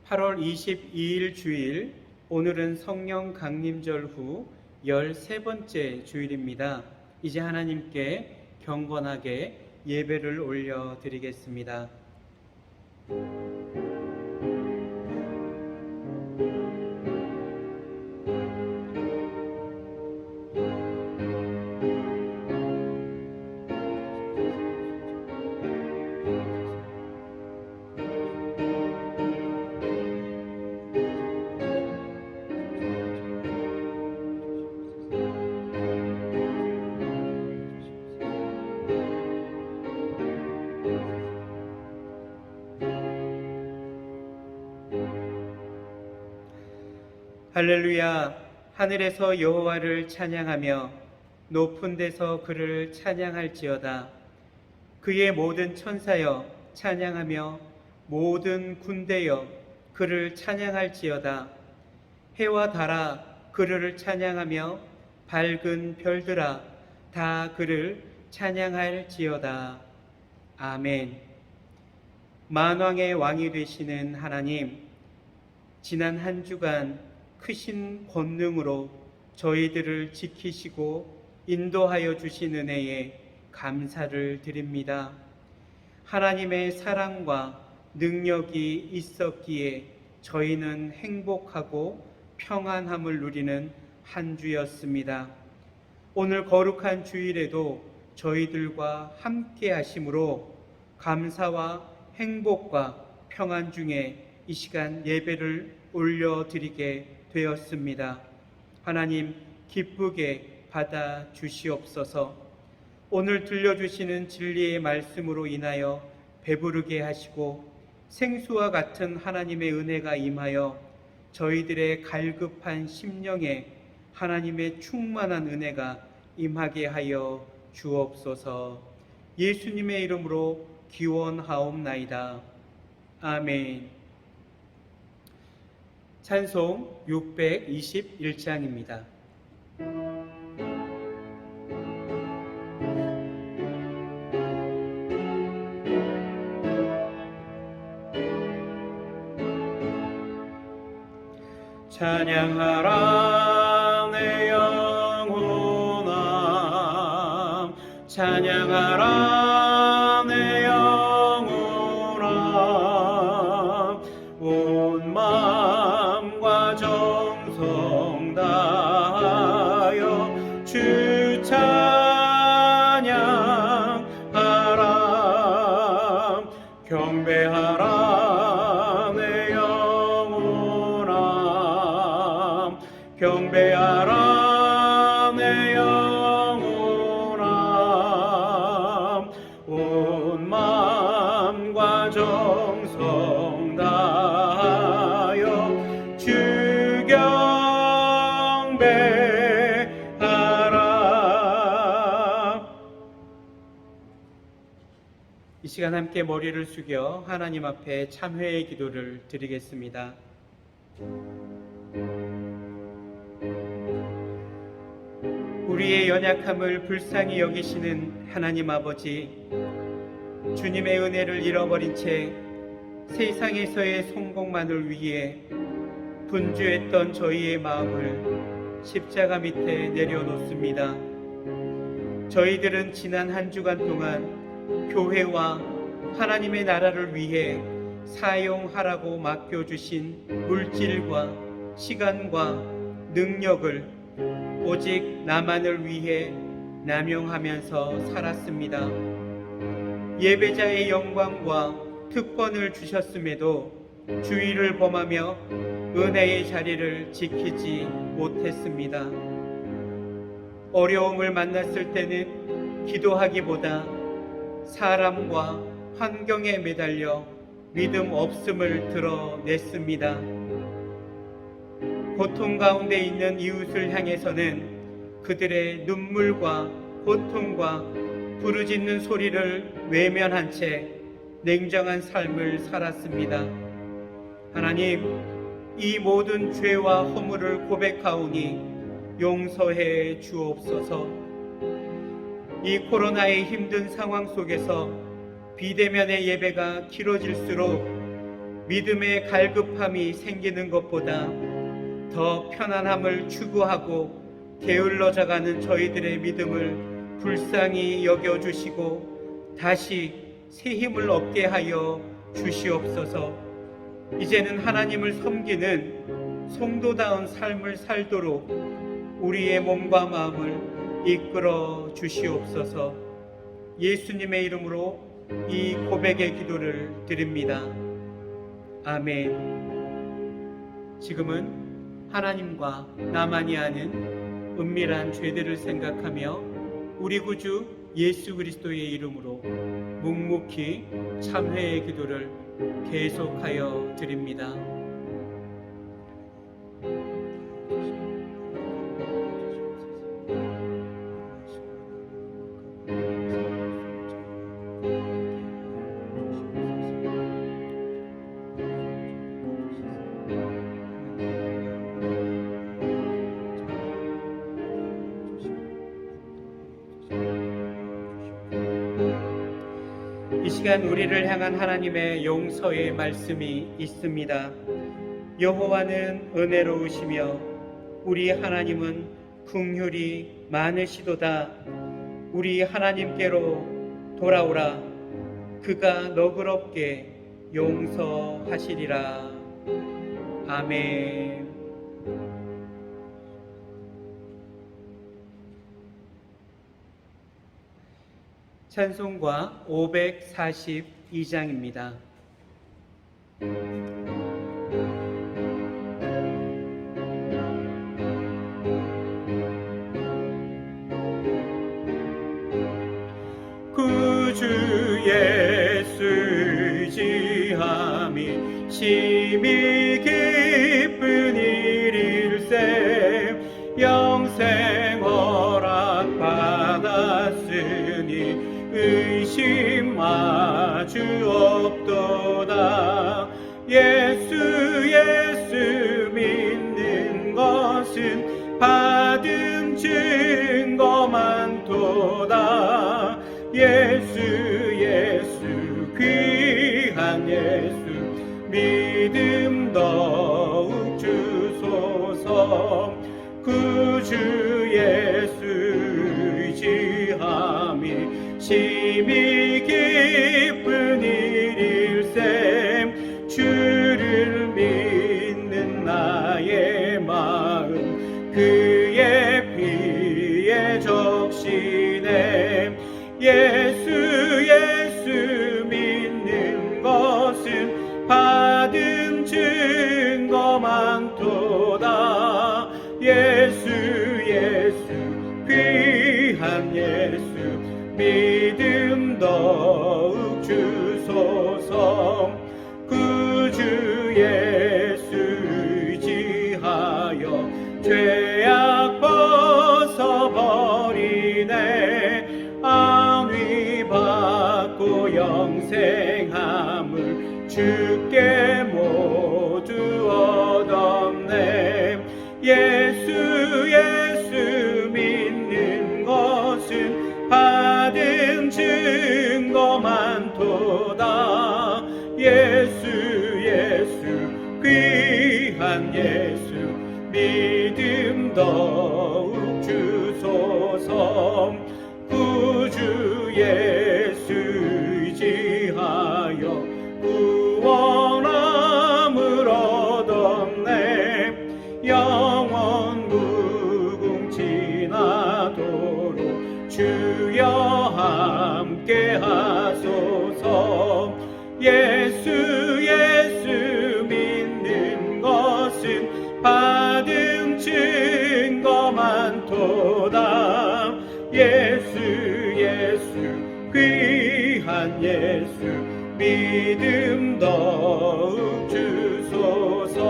8월 22일 주일, 오늘은 성령 강림절 후 13번째 주일입니다. 이제 하나님께 경건하게 예배를 올려드리겠습니다. 할렐루야. 하늘에서 여호와를 찬양하며 높은 데서 그를 찬양할지어다. 그의 모든 천사여 찬양하며 모든 군대여 그를 찬양할지어다. 해와 달아 그를 찬양하며 밝은 별들아 다 그를 찬양할지어다. 아멘. 만왕의 왕이 되시는 하나님, 지난 한 주간 크신 권능으로 저희들을 지키시고 인도하여 주신 은혜에 감사를 드립니다. 하나님의 사랑과 능력이 있었기에 저희는 행복하고 평안함을 누리는 한 주였습니다. 오늘 거룩한 주일에도 저희들과 함께 하심으로 감사와 행복과 평안 중에 이 시간 예배를 올려드리게 되었습니다. 하나님 기쁘게 받아 주시옵소서. 오늘 들려주시는 진리의 말씀으로 인하여 배부르게 하시고 생수와 같은 하나님의 은혜가 임하여 저희들의 갈급한 심령에 하나님의 충만한 은혜가 임하게 하여 주옵소서. 예수님의 이름으로 기원하옵나이다. 아멘. 찬송 621장입니다. 찬양하라 내 영혼아, 찬양하라 내 영혼아, 온 마음과 정성 다하여 주 찬양하라. 경배하라 내 영혼아, 경배하라 내 영혼아, 온 마음과 정성 다하여 주 경배하라. 이 시간 함께 머리를 숙여 하나님 앞에 참회의 기도를 드리겠습니다. 우리의 연약함을 불쌍히 여기시는 하나님 아버지, 주님의 은혜를 잃어버린 채 세상에서의 성공만을 위해 분주했던 저희의 마음을 십자가 밑에 내려놓습니다. 저희들은 지난 한 주간 동안 교회와 하나님의 나라를 위해 사용하라고 맡겨주신 물질과 시간과 능력을 오직 나만을 위해 남용하면서 살았습니다. 예배자의 영광과 특권을 주셨음에도 주의를 범하며 은혜의 자리를 지키지 못했습니다. 어려움을 만났을 때는 기도하기보다 사람과 환경에 매달려 믿음 없음을 드러냈습니다. 고통 가운데 있는 이웃을 향해서는 그들의 눈물과 고통과 부르짖는 소리를 외면한 채 냉정한 삶을 살았습니다. 하나님, 이 모든 죄와 허물을 고백하오니 용서해 주옵소서. 이 코로나의 힘든 상황 속에서 비대면의 예배가 길어질수록 믿음의 갈급함이 생기는 것보다 더 편안함을 추구하고 게을러져가는 저희들의 믿음을 불쌍히 여겨주시고 다시 새 힘을 얻게 하여 주시옵소서. 이제는 하나님을 섬기는 성도다운 삶을 살도록 우리의 몸과 마음을 이끌어 주시옵소서. 예수님의 이름으로 이 고백의 기도를 드립니다. 아멘. 지금은 하나님과 나만이 아는 은밀한 죄들을 생각하며 우리 구주 예수 그리스도의 이름으로 묵묵히 참회의 기도를 계속하여 드립니다. 이 시간 우리를 향한 하나님의 용서의 말씀이 있습니다. 여호와는 은혜로우시며 우리 하나님은 긍휼이 많으시도다. 우리 하나님께로 돌아오라. 그가 너그럽게 용서하시리라. 아멘. 찬송가 542장입니다. 구주 예수 의지함이 심히 기쁜 일일세. 영생 허락 받았으니 의심 마주 없도다. 예수 믿는 것은 받은 증거 많도다. 예수 귀한 예수 믿음 더욱 주소서. 구주 예수 의지함이 심히 기쁜 일일세. 주를 믿는 나의 마음 그의 피에 적시네. 예수 믿는 것은 받은 증거 많도다. 예수 귀한 예수 믿음 더욱 주소서. 구주 예수 의지하여 죄악 벗어버리네. 안위 받고 영생함을 주께 모두 얻었네. 예수 믿는 것은 받은 증거 많도다. 예수 귀한 예수 믿음 더욱 주소서. 구주 예수 의지하여 구원함을 얻었네. 영원 무궁지나도록 주여 함께 하소서. 예수 믿는 것은 받은 증거 많도다. 예수 귀한 예수 믿음 더욱 주소서.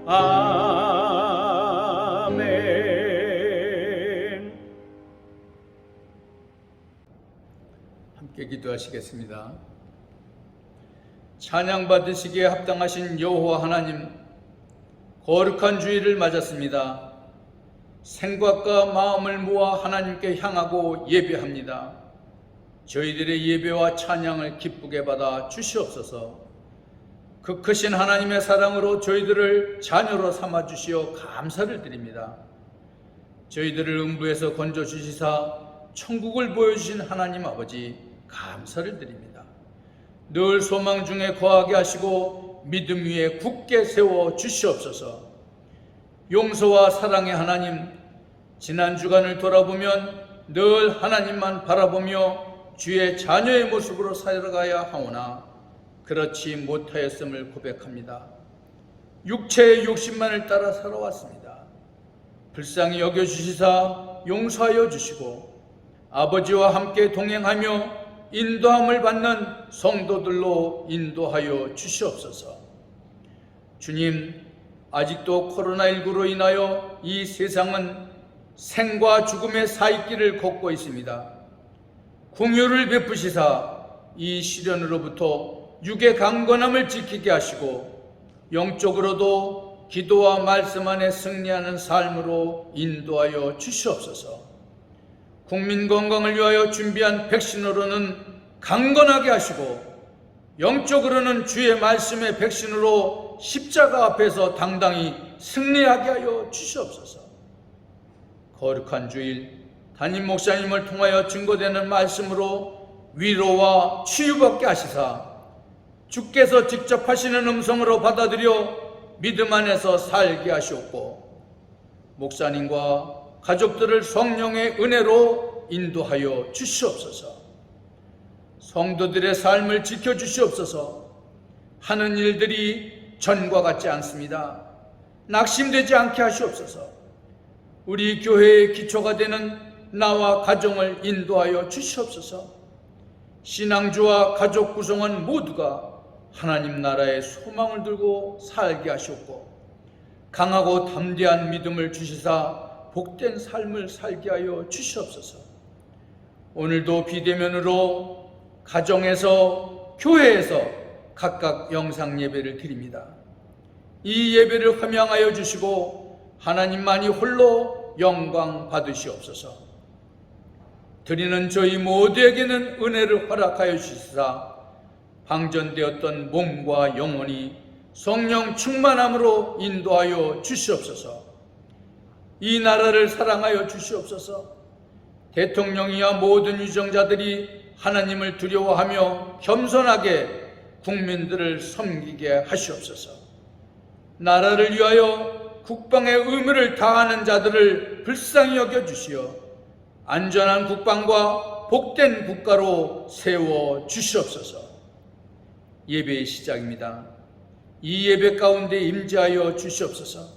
아멘. 함께 기도하시겠습니다. 찬양 받으시기에 합당하신 여호와 하나님, 거룩한 주일을 맞았습니다. 생각과 마음을 모아 하나님께 향하고 예배합니다. 저희들의 예배와 찬양을 기쁘게 받아 주시옵소서. 그 크신 하나님의 사랑으로 저희들을 자녀로 삼아주시어 감사를 드립니다. 저희들을 음부에서 건져주시사 천국을 보여주신 하나님 아버지 감사를 드립니다. 늘 소망 중에 거하게 하시고 믿음 위에 굳게 세워 주시옵소서. 용서와 사랑의 하나님, 지난 주간을 돌아보면 늘 하나님만 바라보며 주의 자녀의 모습으로 살아가야 하오나 그렇지 못하였음을 고백합니다. 육체의 욕심만을 따라 살아왔습니다. 불쌍히 여겨주시사 용서하여 주시고 아버지와 함께 동행하며 인도함을 받는 성도들로 인도하여 주시옵소서. 주님, 아직도 코로나19로 인하여 이 세상은 생과 죽음의 사이길을 걷고 있습니다. 긍휼을 베푸시사 이 시련으로부터 육의 강건함을 지키게 하시고 영적으로도 기도와 말씀 안에 승리하는 삶으로 인도하여 주시옵소서. 국민 건강을 위하여 준비한 백신으로는 강건하게 하시고 영적으로는 주의 말씀의 백신으로 십자가 앞에서 당당히 승리하게 하여 주시옵소서. 거룩한 주일 담임 목사님을 통하여 증거되는 말씀으로 위로와 치유받게 하시사 주께서 직접 하시는 음성으로 받아들여 믿음 안에서 살게 하시옵고 목사님과 가족들을 성령의 은혜로 인도하여 주시옵소서. 성도들의 삶을 지켜주시옵소서. 하는 일들이 전과 같지 않습니다. 낙심되지 않게 하시옵소서. 우리 교회의 기초가 되는 나와 가정을 인도하여 주시옵소서. 신앙주와 가족 구성원 모두가 하나님 나라의 소망을 들고 살게 하시옵고 강하고 담대한 믿음을 주시사 복된 삶을 살게 하여 주시옵소서. 오늘도 비대면으로 가정에서 교회에서 각각 영상 예배를 드립니다. 이 예배를 함양하여 주시고 하나님만이 홀로 영광 받으시옵소서. 드리는 저희 모두에게는 은혜를 허락하여 주시사 방전되었던 몸과 영혼이 성령 충만함으로 인도하여 주시옵소서. 이 나라를 사랑하여 주시옵소서. 대통령이야 모든 유정자들이 하나님을 두려워하며 겸손하게 국민들을 섬기게 하시옵소서. 나라를 위하여 국방의 의무를 다하는 자들을 불쌍히 여겨주시어 안전한 국방과 복된 국가로 세워 주시옵소서. 예배의 시작입니다. 이 예배 가운데 임재하여 주시옵소서.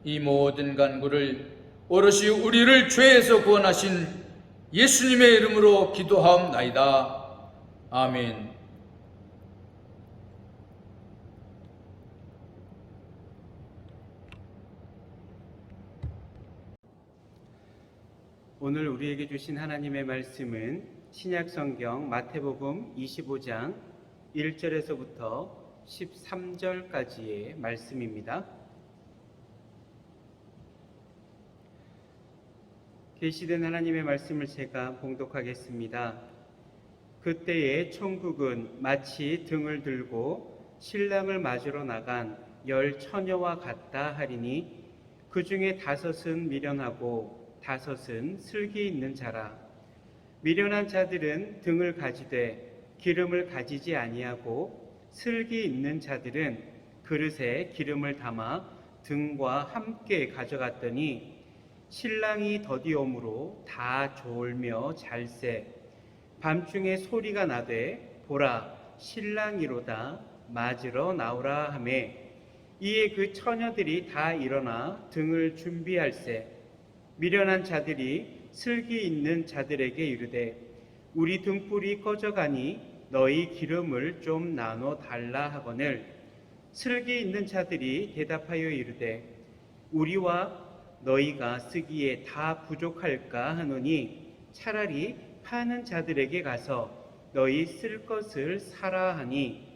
이 모든 간구를 오롯이 우리를 죄에서 구원하신 예수님의 이름으로 기도하옵나이다. 아멘. 오늘 우리에게 주신 하나님의 말씀은 신약성경 마태복음 25장 1절에서부터 13절까지의 말씀입니다. 계시된 하나님의 말씀을 제가 봉독하겠습니다. 그때에 천국은 마치 등을 들고 신랑을 맞으러 나간 10 처녀와 같다 하리니 그 중에 5은 미련하고 5은 슬기 있는 자라. 미련한 자들은 등을 가지되 기름을 가지지 아니하고 슬기 있는 자들은 그릇에 기름을 담아 등과 함께 가져갔더니 신랑이 더디옴으로 다 졸며 잘새. 밤중에 소리가 나되 보라 신랑이로다 맞으러 나오라 하매 이에 그 처녀들이 다 일어나 등을 준비할세. 미련한 자들이 슬기 있는 자들에게 이르되 우리 등불이 꺼져가니 너희 기름을 좀 나눠 달라 하거늘 슬기 있는 자들이 대답하여 이르되 우리와 너희가 쓰기에 다 부족할까 하노니 차라리 파는 자들에게 가서 너희 쓸 것을 사라 하니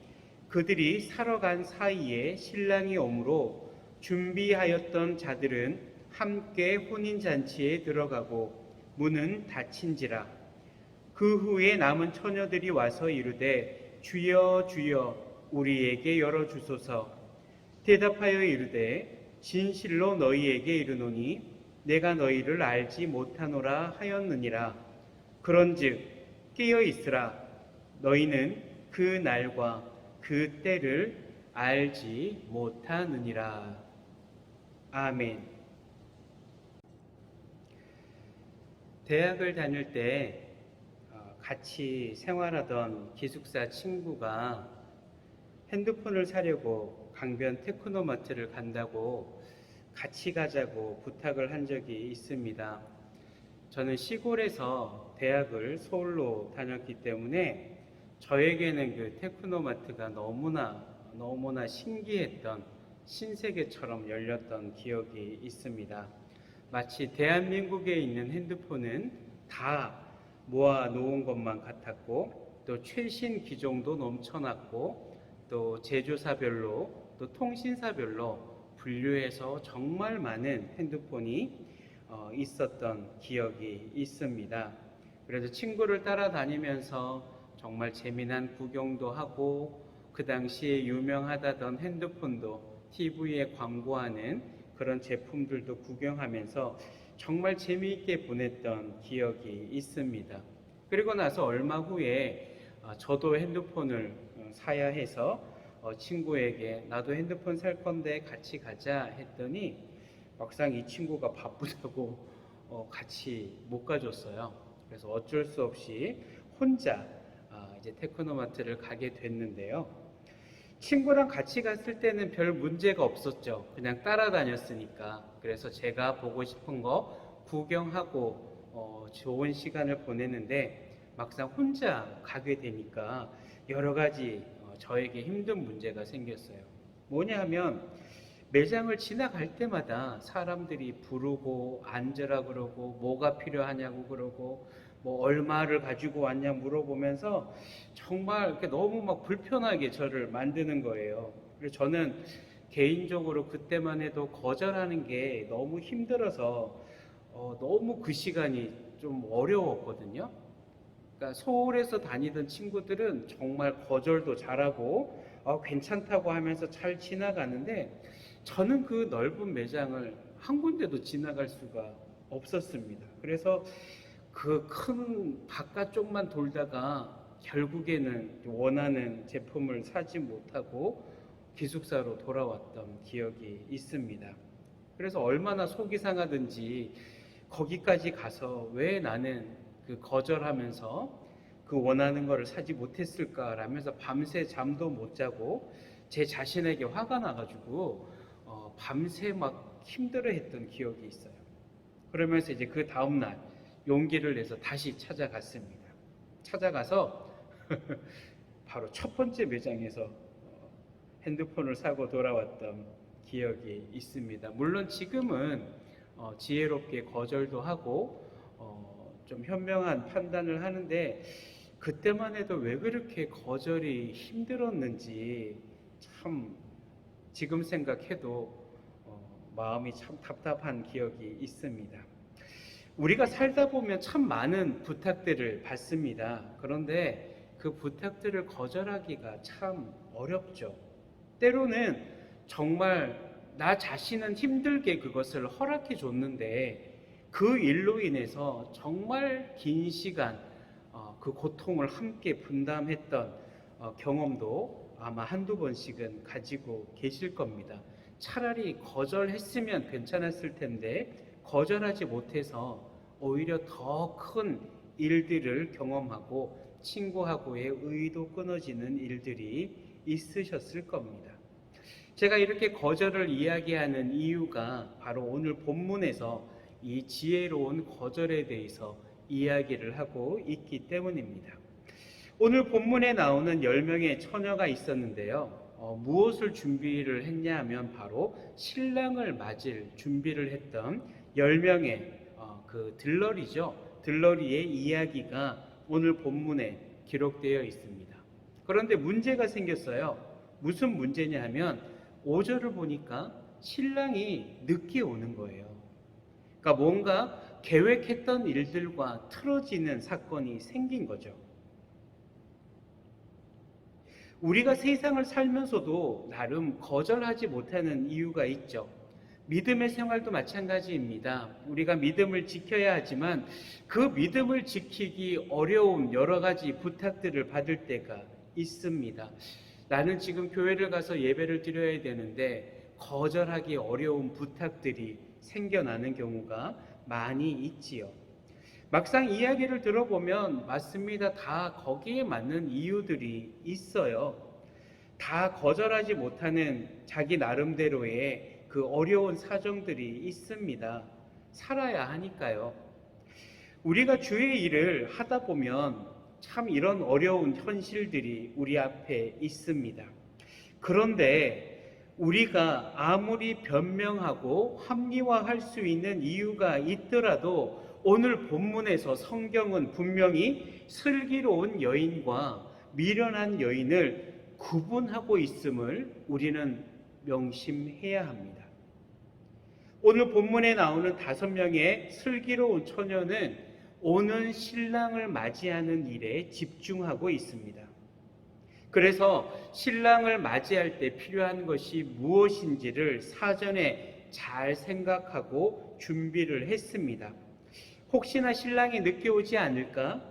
그들이 사러 간 사이에 신랑이 오므로 준비하였던 자들은 함께 혼인잔치에 들어가고 문은 닫힌지라. 그 후에 남은 처녀들이 와서 이르되 주여 주여 우리에게 열어주소서. 대답하여 이르되 진실로 너희에게 이르노니 내가 너희를 알지 못하노라 하였느니라. 그런즉 깨어 있으라. 너희는 그 날과 그 때를 알지 못하느니라. 아멘. 대학을 다닐 때 같이 생활하던 기숙사 친구가 핸드폰을 사려고 강변 테크노마트를 간다고 같이 가자고 부탁을 한 적이 있습니다. 저는 시골에서 대학을 서울로 다녔기 때문에 저에게는 그 테크노마트가 너무나 신기했던 신세계처럼 열렸던 기억이 있습니다. 마치 대한민국에 있는 핸드폰은 다 모아 놓은 것만 같았고, 또 최신 기종도 넘쳐났고, 또 제조사별로 또 통신사별로 분류해서 정말 많은 핸드폰이 있었던 기억이 있습니다. 그래서 친구를 따라다니면서 정말 재미난 구경도 하고, 그 당시에 유명하다던 핸드폰도 TV에 광고하는 그런 제품들도 구경하면서 정말 재미있게 보냈던 기억이 있습니다. 그리고 나서 얼마 후에 저도 핸드폰을 사야 해서 친구에게 나도 핸드폰 살 건데 같이 가자 했더니 막상 이 친구가 바쁘다고 같이 못 가줬어요. 그래서 어쩔 수 없이 혼자 이제 테크노마트를 가게 됐는데요. 친구랑 같이 갔을 때는 별 문제가 없었죠. 그냥 따라다녔으니까. 그래서 제가 보고 싶은 거 구경하고 좋은 시간을 보내는데, 막상 혼자 가게 되니까 여러 가지 저에게 힘든 문제가 생겼어요. 뭐냐면 매장을 지나갈 때마다 사람들이 부르고 앉으라 그러고 뭐가 필요하냐고 그러고 뭐 얼마를 가지고 왔냐 물어보면서 정말 이렇게 너무 막 불편하게 저를 만드는 거예요. 그래서 저는 개인적으로 그때만 해도 거절하는 게 너무 힘들어서 너무 그 시간이 좀 어려웠거든요. 그러니까 서울에서 다니던 친구들은 정말 거절도 잘하고 괜찮다고 하면서 잘 지나가는데, 저는 그 넓은 매장을 한 군데도 지나갈 수가 없었습니다. 그래서 그 큰 바깥쪽만 돌다가 결국에는 원하는 제품을 사지 못하고 기숙사로 돌아왔던 기억이 있습니다. 그래서 얼마나 속이 상하든지 거기까지 가서 왜 나는 그 거절하면서 그 원하는 거를 사지 못했을까라면서 밤새 잠도 못 자고 제 자신에게 화가 나가지고 밤새 막 힘들어했던 기억이 있어요. 그러면서 이제 그 다음날 용기를 내서 다시 찾아갔습니다. 찾아가서 바로 첫 번째 매장에서 핸드폰을 사고 돌아왔던 기억이 있습니다. 물론 지금은 지혜롭게 거절도 하고 좀 현명한 판단을 하는데, 그때만 해도 왜 그렇게 거절이 힘들었는지 참 지금 생각해도 마음이 참 답답한 기억이 있습니다. 우리가 살다 보면 참 많은 부탁들을 받습니다. 그런데 그 부탁들을 거절하기가 참 어렵죠. 때로는 정말 나 자신은 힘들게 그것을 허락해 줬는데 그 일로 인해서 정말 긴 시간 그 고통을 함께 분담했던 경험도 아마 한두 번씩은 가지고 계실 겁니다. 차라리 거절했으면 괜찮았을 텐데 거절하지 못해서 오히려 더 큰 일들을 경험하고 친구하고의 의도 끊어지는 일들이 있으셨을 겁니다. 제가 이렇게 거절을 이야기하는 이유가 바로 오늘 본문에서 이 지혜로운 거절에 대해서 이야기를 하고 있기 때문입니다. 오늘 본문에 나오는 10명의 처녀가 있었는데요. 무엇을 준비를 했냐 하면 바로 신랑을 맞을 준비를 했던 10명의 그 들러리죠. 들러리의 이야기가 오늘 본문에 기록되어 있습니다. 그런데 문제가 생겼어요. 무슨 문제냐 하면 5절을 보니까 신랑이 늦게 오는 거예요. 그러니까 뭔가 계획했던 일들과 틀어지는 사건이 생긴 거죠. 우리가 세상을 살면서도 나름 거절하지 못하는 이유가 있죠. 믿음의 생활도 마찬가지입니다. 우리가 믿음을 지켜야 하지만 그 믿음을 지키기 어려운 여러 가지 부탁들을 받을 때가 있습니다. 나는 지금 교회를 가서 예배를 드려야 되는데 거절하기 어려운 부탁들이 생겨나는 경우가 많이 있지요. 막상 이야기를 들어보면 맞습니다. 다 거기에 맞는 이유들이 있어요. 다 거절하지 못하는 자기 나름대로의 그 어려운 사정들이 있습니다. 살아야 하니까요. 우리가 주의 일을 하다 보면 참 이런 어려운 현실들이 우리 앞에 있습니다. 그런데 우리가 아무리 변명하고 합리화할 수 있는 이유가 있더라도 오늘 본문에서 성경은 분명히 슬기로운 여인과 미련한 여인을 구분하고 있음을 우리는 명심해야 합니다. 오늘 본문에 나오는 5명의 슬기로운 처녀는 오는 신랑을 맞이하는 일에 집중하고 있습니다. 그래서 신랑을 맞이할 때 필요한 것이 무엇인지를 사전에 잘 생각하고 준비를 했습니다. 혹시나 신랑이 늦게 오지 않을까?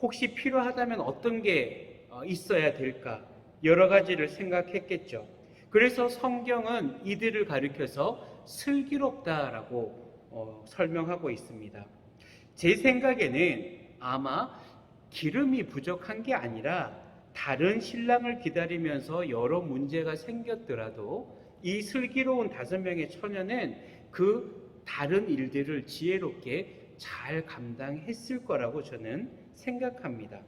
혹시 필요하다면 어떤 게 있어야 될까? 여러 가지를 생각했겠죠. 그래서 성경은 이들을 가리켜서 슬기롭다라고 설명하고 있습니다. 제 생각에는 아마 기름이 부족한 게 아니라 다른 신랑을 기다리면서 여러 문제가 생겼더라도 이 슬기로운 5명의 처녀는 그 다른 일들을 지혜롭게 잘 감당했을 거라고 저는 생각합니다.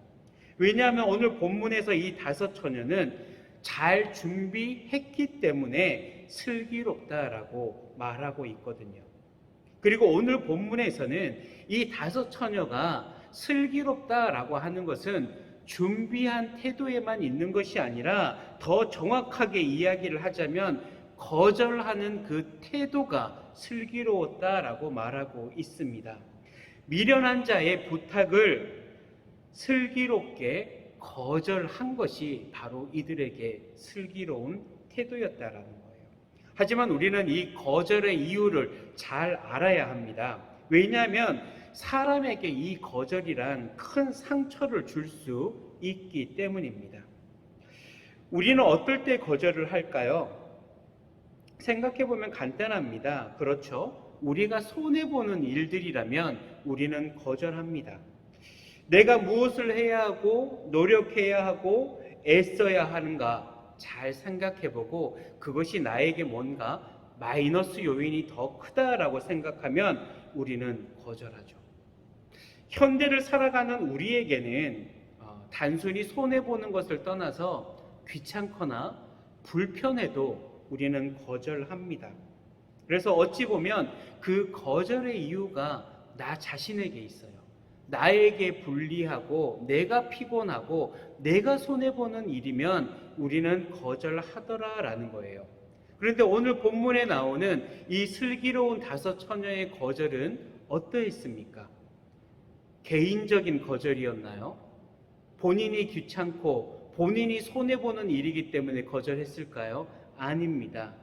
왜냐하면 오늘 본문에서 이 5 처녀는 잘 준비했기 때문에 슬기롭다라고 말하고 있거든요. 그리고 오늘 본문에서는 이 5 처녀가 슬기롭다라고 하는 것은 준비한 태도에만 있는 것이 아니라 더 정확하게 이야기를 하자면 거절하는 그 태도가 슬기로웠다라고 말하고 있습니다. 미련한 자의 부탁을 슬기롭게 거절한 것이 바로 이들에게 슬기로운 태도였다라는 거예요. 하지만 우리는 이 거절의 이유를 잘 알아야 합니다. 왜냐하면 사람에게 이 거절이란 큰 상처를 줄 수 있기 때문입니다. 우리는 어떨 때 거절을 할까요? 생각해보면 간단합니다. 그렇죠? 우리가 손해보는 일들이라면 우리는 거절합니다. 내가 무엇을 해야 하고 노력해야 하고 애써야 하는가 잘 생각해보고 그것이 나에게 뭔가 마이너스 요인이 더 크다라고 생각하면 우리는 거절하죠. 현대를 살아가는 우리에게는 단순히 손해보는 것을 떠나서 귀찮거나 불편해도 우리는 거절합니다. 그래서 어찌 보면 그 거절의 이유가 나 자신에게 있어요. 나에게 불리하고 내가 피곤하고 내가 손해보는 일이면 우리는 거절하더라라는 거예요. 그런데 오늘 본문에 나오는 이 슬기로운 5 처녀의 거절은 어떠했습니까? 개인적인 거절이었나요? 본인이 귀찮고 본인이 손해보는 일이기 때문에 거절했을까요? 아닙니다.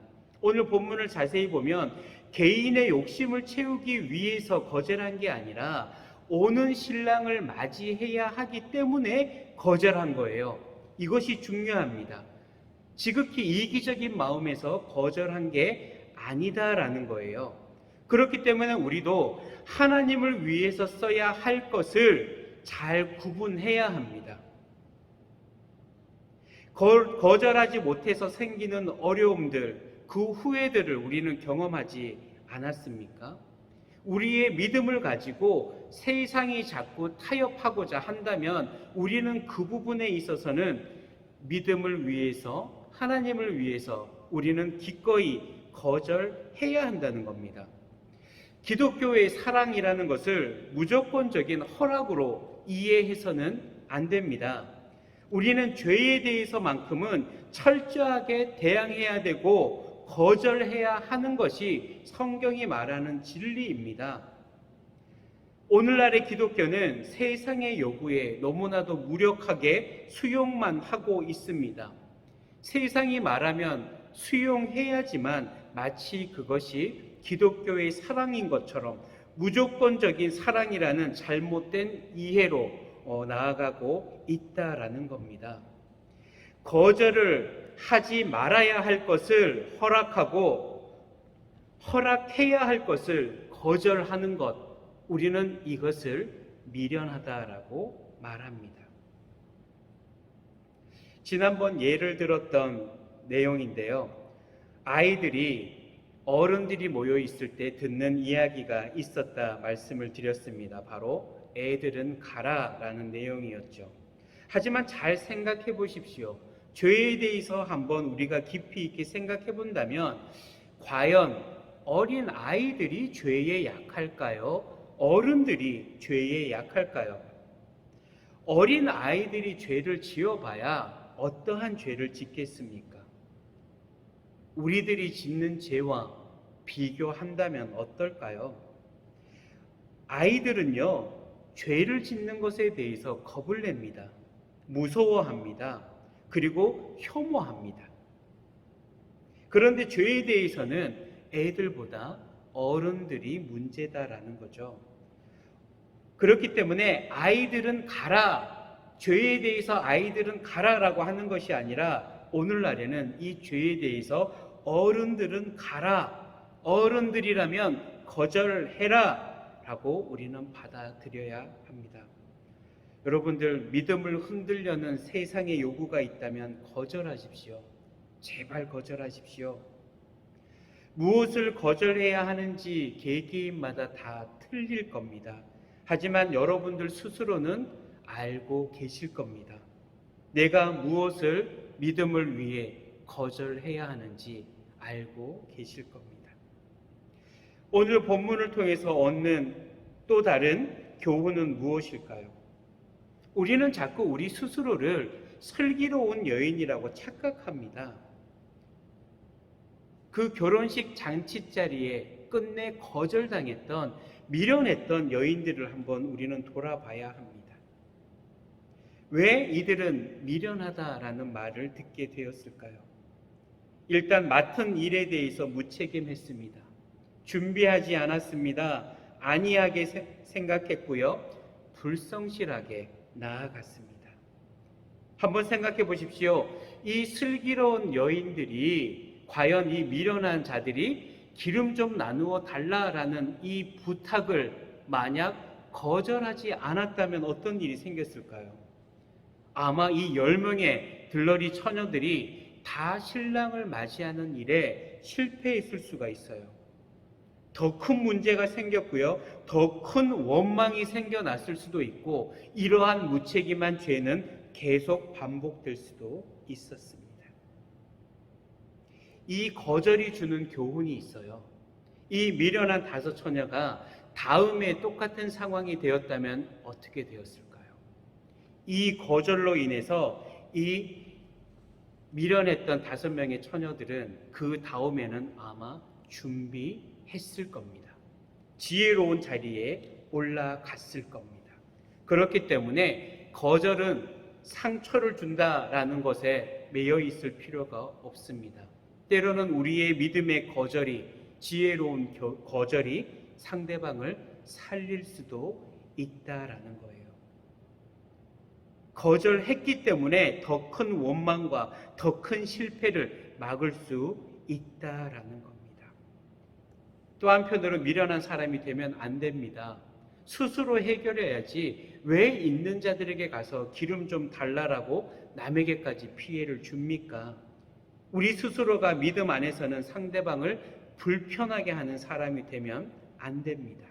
오늘 본문을 자세히 보면 개인의 욕심을 채우기 위해서 거절한 게 아니라 오는 신랑을 맞이해야 하기 때문에 거절한 거예요. 이것이 중요합니다. 지극히 이기적인 마음에서 거절한 게 아니다라는 거예요. 그렇기 때문에 우리도 하나님을 위해서 써야 할 것을 잘 구분해야 합니다. 거절하지 못해서 생기는 어려움들, 그 후회들을 우리는 경험하지 않았습니까? 우리의 믿음을 가지고 세상이 자꾸 타협하고자 한다면 우리는 그 부분에 있어서는 믿음을 위해서, 하나님을 위해서 우리는 기꺼이 거절해야 한다는 겁니다. 기독교의 사랑이라는 것을 무조건적인 허락으로 이해해서는 안 됩니다. 우리는 죄에 대해서만큼은 철저하게 대항해야 되고 거절해야 하는 것이 성경이 말하는 진리입니다. 오늘날의 기독교는 세상의 요구에 너무나도 무력하게 수용만 하고 있습니다. 세상이 말하면 수용해야지만 마치 그것이 기독교의 사랑인 것처럼 무조건적인 사랑이라는 잘못된 이해로 나아가고 있다라는 겁니다. 거절을 하지 말아야 할 것을 허락하고 허락해야 할 것을 거절하는 것, 우리는 이것을 미련하다라고 말합니다. 지난번 예를 들었던 내용인데요. 아이들이 어른들이 모여 있을 때 듣는 이야기가 있었다 말씀을 드렸습니다. 바로 애들은 가라라는 내용이었죠. 하지만 잘 생각해 보십시오. 죄에 대해서 한번 우리가 깊이 있게 생각해 본다면 과연 어린 아이들이 죄에 약할까요? 어른들이 죄에 약할까요? 어린 아이들이 죄를 지어봐야 어떠한 죄를 짓겠습니까? 우리들이 짓는 죄와 비교한다면 어떨까요? 아이들은요, 죄를 짓는 것에 대해서 겁을 냅니다. 무서워합니다. 그리고 혐오합니다. 그런데 죄에 대해서는 애들보다 어른들이 문제다라는 거죠. 그렇기 때문에 아이들은 가라, 죄에 대해서 아이들은 가라라고 하는 것이 아니라 오늘날에는 이 죄에 대해서 어른들은 가라, 어른들이라면 거절해라 라고 우리는 받아들여야 합니다. 여러분들, 믿음을 흔들려는 세상의 요구가 있다면 거절하십시오. 제발 거절하십시오. 무엇을 거절해야 하는지 개개인마다 다 틀릴 겁니다. 하지만 여러분들 스스로는 알고 계실 겁니다. 내가 무엇을 믿음을 위해 거절해야 하는지 알고 계실 겁니다. 오늘 본문을 통해서 얻는 또 다른 교훈은 무엇일까요? 우리는 자꾸 우리 스스로를 슬기로운 여인이라고 착각합니다. 그 결혼식 잔치 자리에 끝내 거절당했던, 미련했던 여인들을 한번 우리는 돌아봐야 합니다. 왜 이들은 미련하다라는 말을 듣게 되었을까요? 일단 맡은 일에 대해서 무책임했습니다. 준비하지 않았습니다. 안이하게 생각했고요. 불성실하게 나아갔습니다. 한번 생각해 보십시오. 이 슬기로운 여인들이 과연 이 미련한 자들이 기름 좀 나누어 달라라는 이 부탁을 만약 거절하지 않았다면 어떤 일이 생겼을까요? 아마 이 10명의 들러리 처녀들이 다 신랑을 맞이하는 일에 실패했을 수가 있어요. 더 큰 문제가 생겼고요. 더 큰 원망이 생겨났을 수도 있고, 이러한 무책임한 죄는 계속 반복될 수도 있었습니다. 이 거절이 주는 교훈이 있어요. 이 미련한 5 처녀가 다음에 똑같은 상황이 되었다면 어떻게 되었을까요? 이 거절로 인해서 이 미련했던 5명의 처녀들은 그 다음에는 아마 준비했을 겁니다. 지혜로운 자리에 올라갔을 겁니다. 그렇기 때문에 거절은 상처를 준다라는 것에 매여 있을 필요가 없습니다. 때로는 우리의 믿음의 거절이, 지혜로운 거절이 상대방을 살릴 수도 있다라는 거예요. 거절했기 때문에 더 큰 원망과 더 큰 실패를 막을 수 있다라는 겁니다. 또 한편으로 미련한 사람이 되면 안 됩니다. 스스로 해결해야지 왜 있는 자들에게 가서 기름 좀 달라라고 남에게까지 피해를 줍니까? 우리 스스로가 믿음 안에서는 상대방을 불편하게 하는 사람이 되면 안 됩니다.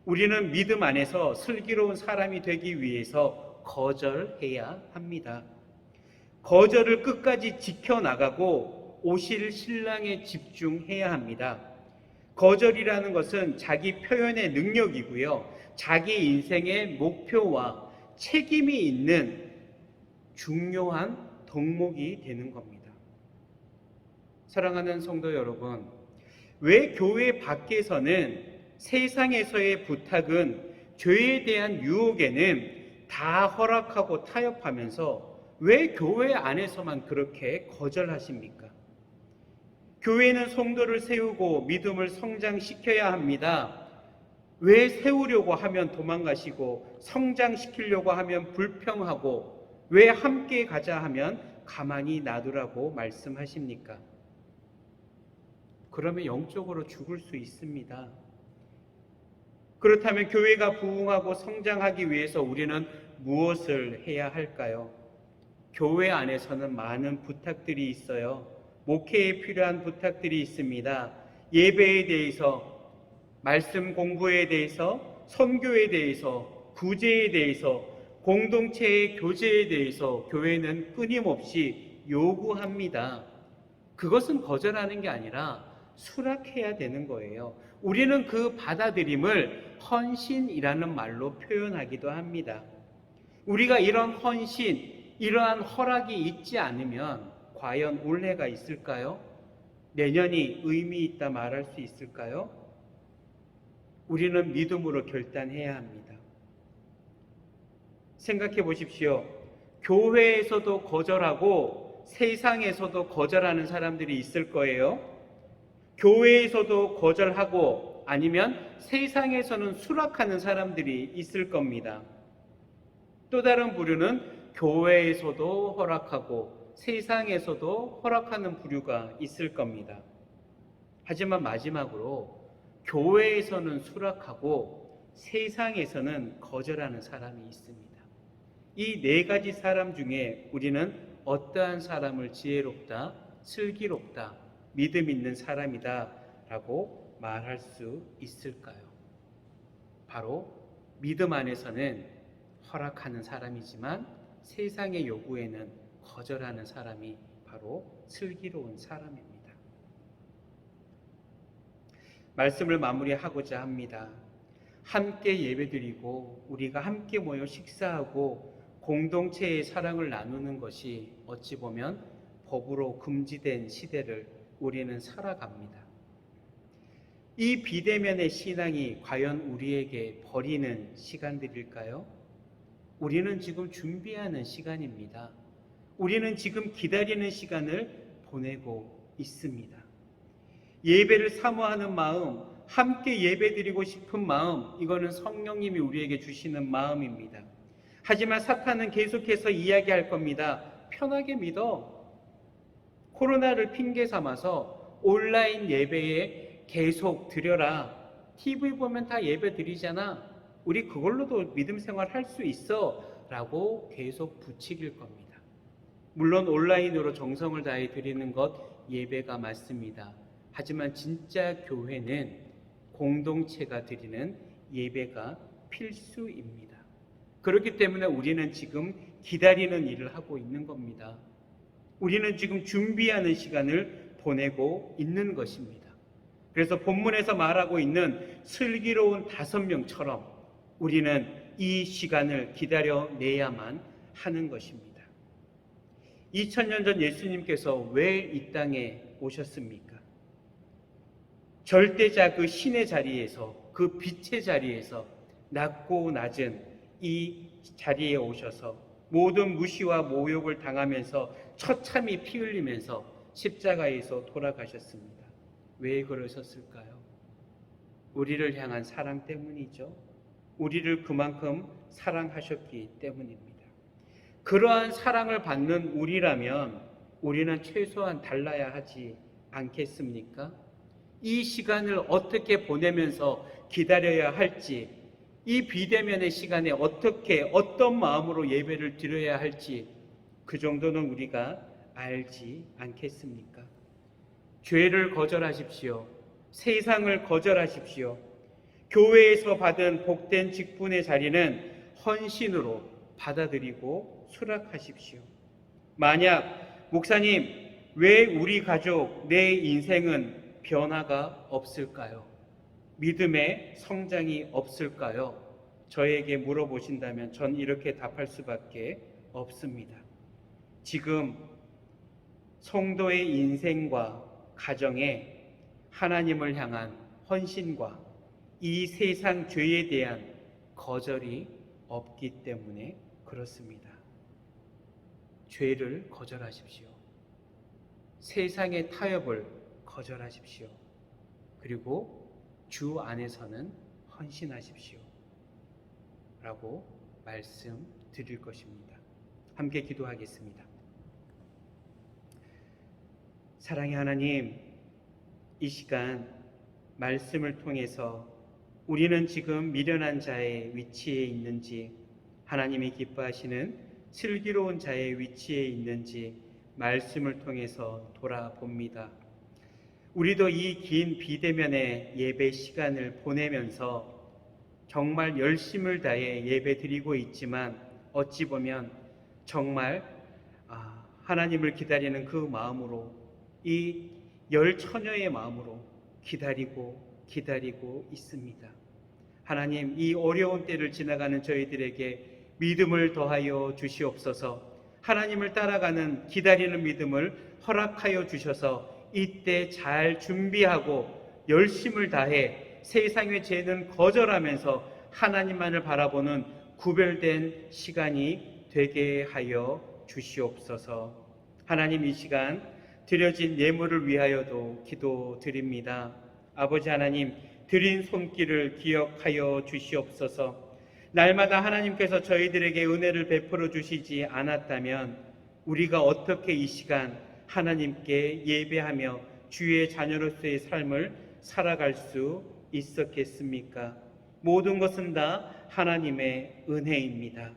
우리는 믿음 안에서 슬기로운 사람이 되기 위해서 거절해야 합니다. 거절을 끝까지 지켜나가고 오실 신랑에 집중해야 합니다. 거절이라는 것은 자기 표현의 능력이고요. 자기 인생의 목표와 책임이 있는 중요한 덕목이 되는 겁니다. 사랑하는 성도 여러분, 왜 교회 밖에서는 세상에서의 부탁은 죄에 대한 유혹에는 다 허락하고 타협하면서 왜 교회 안에서만 그렇게 거절하십니까? 교회는 성도를 세우고 믿음을 성장시켜야 합니다. 왜 세우려고 하면 도망가시고 성장시키려고 하면 불평하고 왜 함께 가자 하면 가만히 놔두라고 말씀하십니까? 그러면 영적으로 죽을 수 있습니다. 그렇다면 교회가 부흥하고 성장하기 위해서 우리는 무엇을 해야 할까요? 교회 안에서는 많은 부탁들이 있어요. 목회에 필요한 부탁들이 있습니다. 예배에 대해서, 말씀 공부에 대해서, 선교에 대해서, 구제에 대해서, 공동체의 교제에 대해서 교회는 끊임없이 요구합니다. 그것은 거절하는 게 아니라 수락해야 되는 거예요. 우리는 그 받아들임을 헌신이라는 말로 표현하기도 합니다. 우리가 이런 헌신, 이러한 허락이 있지 않으면 과연 올해가 있을까요? 내년이 의미 있다 말할 수 있을까요? 우리는 믿음으로 결단해야 합니다. 생각해 보십시오. 교회에서도 거절하고 세상에서도 거절하는 사람들이 있을 거예요. 교회에서도 거절하고 아니면 세상에서는 수락하는 사람들이 있을 겁니다. 또 다른 부류는 교회에서도 허락하고 세상에서도 허락하는 부류가 있을 겁니다. 하지만 마지막으로 교회에서는 수락하고 세상에서는 거절하는 사람이 있습니다. 이 네 가지 사람 중에 우리는 어떠한 사람을 지혜롭다, 슬기롭다, 믿음 있는 사람이다 라고 말할 수 있을까요? 바로 믿음 안에서는 허락하는 사람이지만 세상의 요구에는 거절하는 사람이 바로 슬기로운 사람입니다. 말씀을 마무리하고자 합니다. 함께 예배드리고 우리가 함께 모여 식사하고 공동체의 사랑을 나누는 것이 어찌 보면 법으로 금지된 시대를 우리는 살아갑니다. 이 비대면의 신앙이 과연 우리에게 버리는 시간들일까요? 우리는 지금 준비하는 시간입니다. 우리는 지금 기다리는 시간을 보내고 있습니다. 예배를 사모하는 마음, 함께 예배드리고 싶은 마음, 이거는 성령님이 우리에게 주시는 마음입니다. 하지만 사탄은 계속해서 이야기할 겁니다. 편하게 믿어. 코로나를 핑계 삼아서 온라인 예배에 계속 드려라. TV 보면 다 예배 드리잖아. 우리 그걸로도 믿음 생활 할 수 있어. 라고 계속 부추길 겁니다. 물론 온라인으로 정성을 다해 드리는 것 예배가 맞습니다. 하지만 진짜 교회는 공동체가 드리는 예배가 필수입니다. 그렇기 때문에 우리는 지금 기다리는 일을 하고 있는 겁니다. 우리는 지금 준비하는 시간을 보내고 있는 것입니다. 그래서 본문에서 말하고 있는 슬기로운 5명처럼 우리는 이 시간을 기다려내야만 하는 것입니다. 2000년 전 예수님께서 왜 이 땅에 오셨습니까? 절대자 그 신의 자리에서, 그 빛의 자리에서 낮고 낮은 이 자리에 오셔서 모든 무시와 모욕을 당하면서 처참히 피 흘리면서 십자가에서 돌아가셨습니다. 왜 그러셨을까요? 우리를 향한 사랑 때문이죠. 우리를 그만큼 사랑하셨기 때문입니다. 그러한 사랑을 받는 우리라면 우리는 최소한 달라야 하지 않겠습니까? 이 시간을 어떻게 보내면서 기다려야 할지, 이 비대면의 시간에 어떻게 어떤 마음으로 예배를 드려야 할지 그 정도는 우리가 알지 않겠습니까? 죄를 거절하십시오. 세상을 거절하십시오. 교회에서 받은 복된 직분의 자리는 헌신으로 받아들이고 수락하십시오. 만약 목사님, 왜 우리 가족, 내 인생은 변화가 없을까요? 믿음의 성장이 없을까요? 저에게 물어보신다면 전 이렇게 답할 수밖에 없습니다. 지금 성도의 인생과 가정에 하나님을 향한 헌신과 이 세상 죄에 대한 거절이 없기 때문에 그렇습니다. 죄를 거절하십시오. 세상의 타협을 거절하십시오. 그리고 주 안에서는 헌신하십시오. 라고 말씀드릴 것입니다. 함께 기도하겠습니다. 사랑의 하나님, 이 시간 말씀을 통해서 우리는 지금 미련한 자의 위치에 있는지, 하나님이 기뻐하시는 슬기로운 자의 위치에 있는지 말씀을 통해서 돌아봅니다. 우리도 이 긴 비대면의 예배 시간을 보내면서 정말 열심을 다해 예배 드리고 있지만 어찌 보면 정말 하나님을 기다리는 그 마음으로, 이 열처녀의 마음으로 기다리고 있습니다. 하나님, 이 어려운 때를 지나가는 저희들에게 믿음을 더하여 주시옵소서. 하나님을 따라가는 기다리는 믿음을 허락하여 주셔서 이때 잘 준비하고 열심을 다해 세상의 죄는 거절하면서 하나님만을 바라보는 구별된 시간이 되게 하여 주시옵소서. 하나님, 이 시간 드려진 예물을 위하여도 기도드립니다. 아버지 하나님, 드린 손길을 기억하여 주시옵소서. 날마다 하나님께서 저희들에게 은혜를 베풀어 주시지 않았다면 우리가 어떻게 이 시간 하나님께 예배하며 주의 자녀로서의 삶을 살아갈 수 있었겠습니까? 모든 것은 다 하나님의 은혜입니다.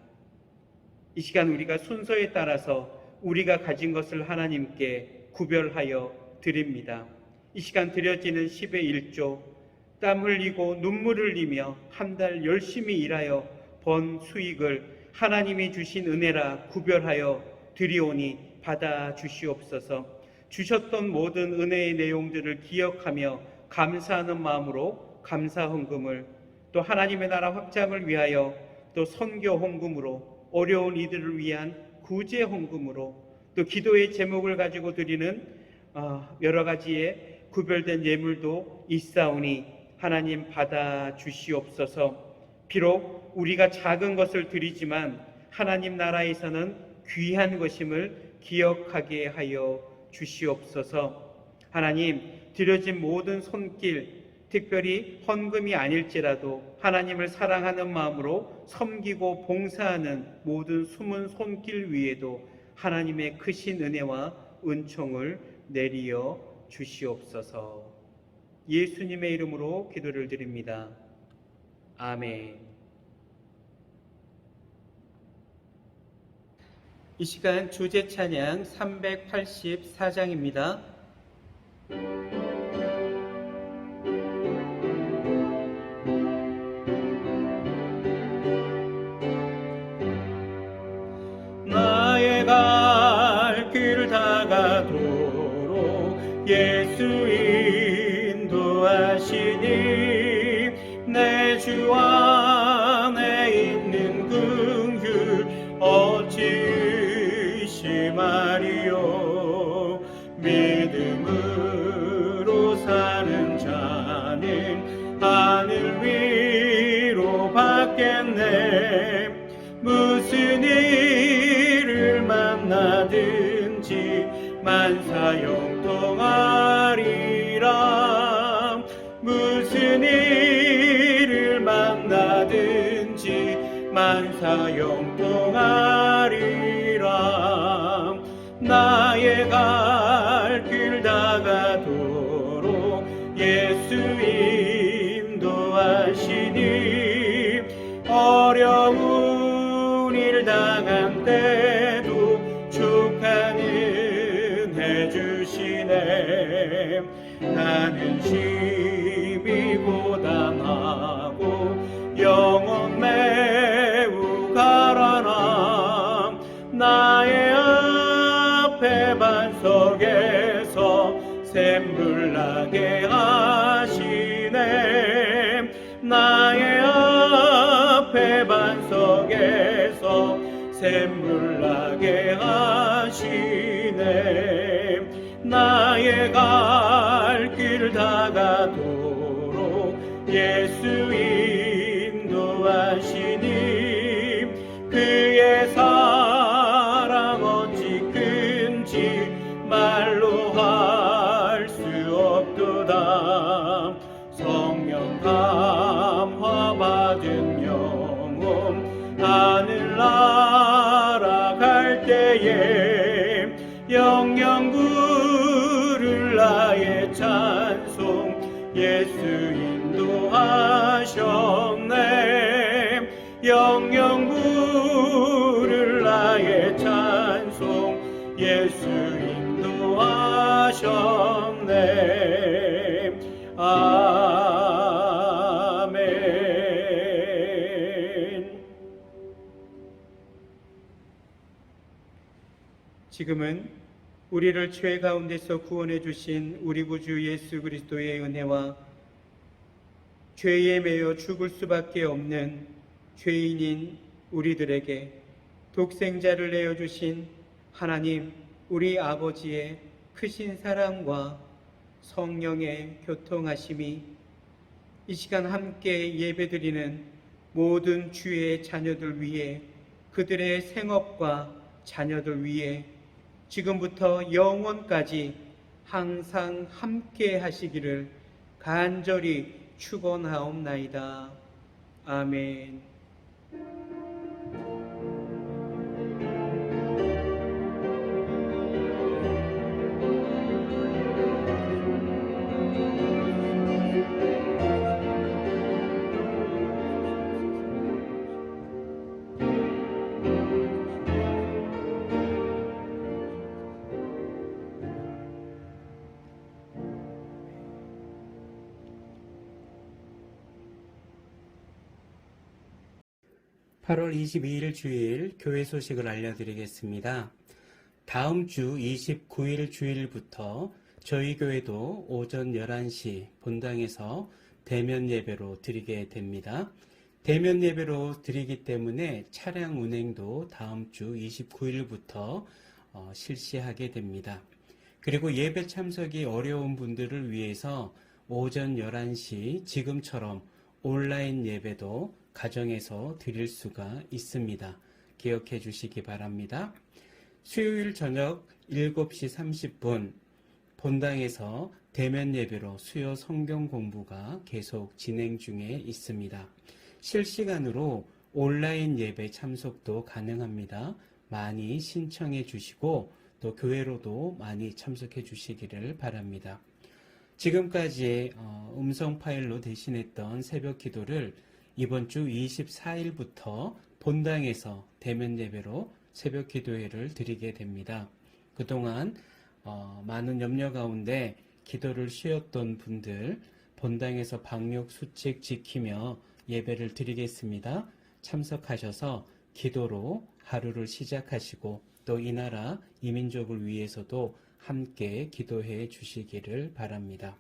이 시간 우리가 순서에 따라서 우리가 가진 것을 하나님께 구별하여 드립니다. 이 시간 드려지는 10의 1조, 땀 흘리고 눈물을 흘리며 한 달 열심히 일하여 번 수익을 하나님이 주신 은혜라 구별하여 드리오니 받아 주시옵소서. 주셨던 모든 은혜의 내용들을 기억하며 감사하는 마음으로 감사 헌금을, 또 하나님의 나라 확장을 위하여, 또 선교 헌금으로, 어려운 이들을 위한 구제 헌금으로, 또 기도의 제목을 가지고 드리는 여러 가지의 구별된 예물도 있사오니 하나님 받아 주시옵소서. 비록 우리가 작은 것을 드리지만 하나님 나라에서는 귀한 것임을 기억하게 하여 주시옵소서. 하나님, 드려진 모든 손길, 특별히 헌금이 아닐지라도 하나님을 사랑하는 마음으로 섬기고 봉사하는 모든 숨은 손길 위에도 하나님의 크신 은혜와 은총을 내리어 주시옵소서. 예수님의 이름으로 기도를 드립니다. 아멘. 이 시간 주제 찬양 384장입니다. 나의 갈 길 다가도록 예수 인도하시니 내 주 안에 있는 긍휼 어찌 의심하리요. 믿음으로 사는 자는 하늘 위로 받겠네. 무슨 일을 만나든지 만사형통하리라. 무슨 일을 만나든지 만사형통하리라. 나의 갈 길 다가도록 예수 인도하시니 어려운 일 당한 때도 축하는 해주시네. 나는 심히 고단하고 영혼 매우 가라나. 나의 앞에 반석에서 샘물 나게 하시네. 나의 앞에 반석에서 샘물 나게 하시네. 나의 갈 길 다가도록 예수 인도하시네. 영영 부를 나의 찬송 예수 인도하셨네. 영영 부를 나의 찬송 예수 인도하셨네. 아멘. 지금은 우리를 죄 가운데서 구원해 주신 우리 구주 예수 그리스도의 은혜와 죄에 매여 죽을 수밖에 없는 죄인인 우리들에게 독생자를 내어주신 하나님 우리 아버지의 크신 사랑과 성령의 교통하심이 이 시간 함께 예배드리는 모든 주의 자녀들 위해, 그들의 생업과 자녀들 위해 지금부터 영원까지 항상 함께 하시기를 간절히 축원하옵나이다. 아멘. (8월 22일) 주일 교회 소식을 알려드리겠습니다. 다음 주 29일 주일부터 저희 교회도 오전 11시 본당에서 대면 예배로 드리게 됩니다. 대면 예배로 드리기 때문에 차량 운행도 다음 주 29일부터 실시하게 됩니다. 그리고 예배 참석이 어려운 분들을 위해서 오전 11시 지금처럼 온라인 예배도 가정에서 드릴 수가 있습니다. 기억해 주시기 바랍니다. 수요일 저녁 7시 30분 본당에서 대면 예배로 수요 성경 공부가 계속 진행 중에 있습니다. 실시간으로 온라인 예배 참석도 가능합니다. 많이 신청해 주시고 또 교회로도 많이 참석해 주시기를 바랍니다. 지금까지 음성 파일로 대신했던 새벽 기도를 이번 주 24일부터 본당에서 대면 예배로 새벽 기도회를 드리게 됩니다. 그동안 많은 염려 가운데 기도를 쉬었던 분들 본당에서 방역 수칙 지키며 예배를 드리겠습니다. 참석하셔서 기도로 하루를 시작하시고 또 이 나라 이 민족을 위해서도 함께 기도해 주시기를 바랍니다.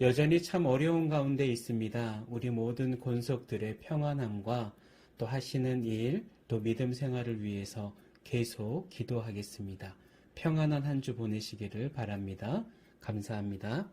여전히 참 어려운 가운데 있습니다. 우리 모든 권속들의 평안함과 또 하시는 일, 또 믿음 생활을 위해서 계속 기도하겠습니다. 평안한 한 주 보내시기를 바랍니다. 감사합니다.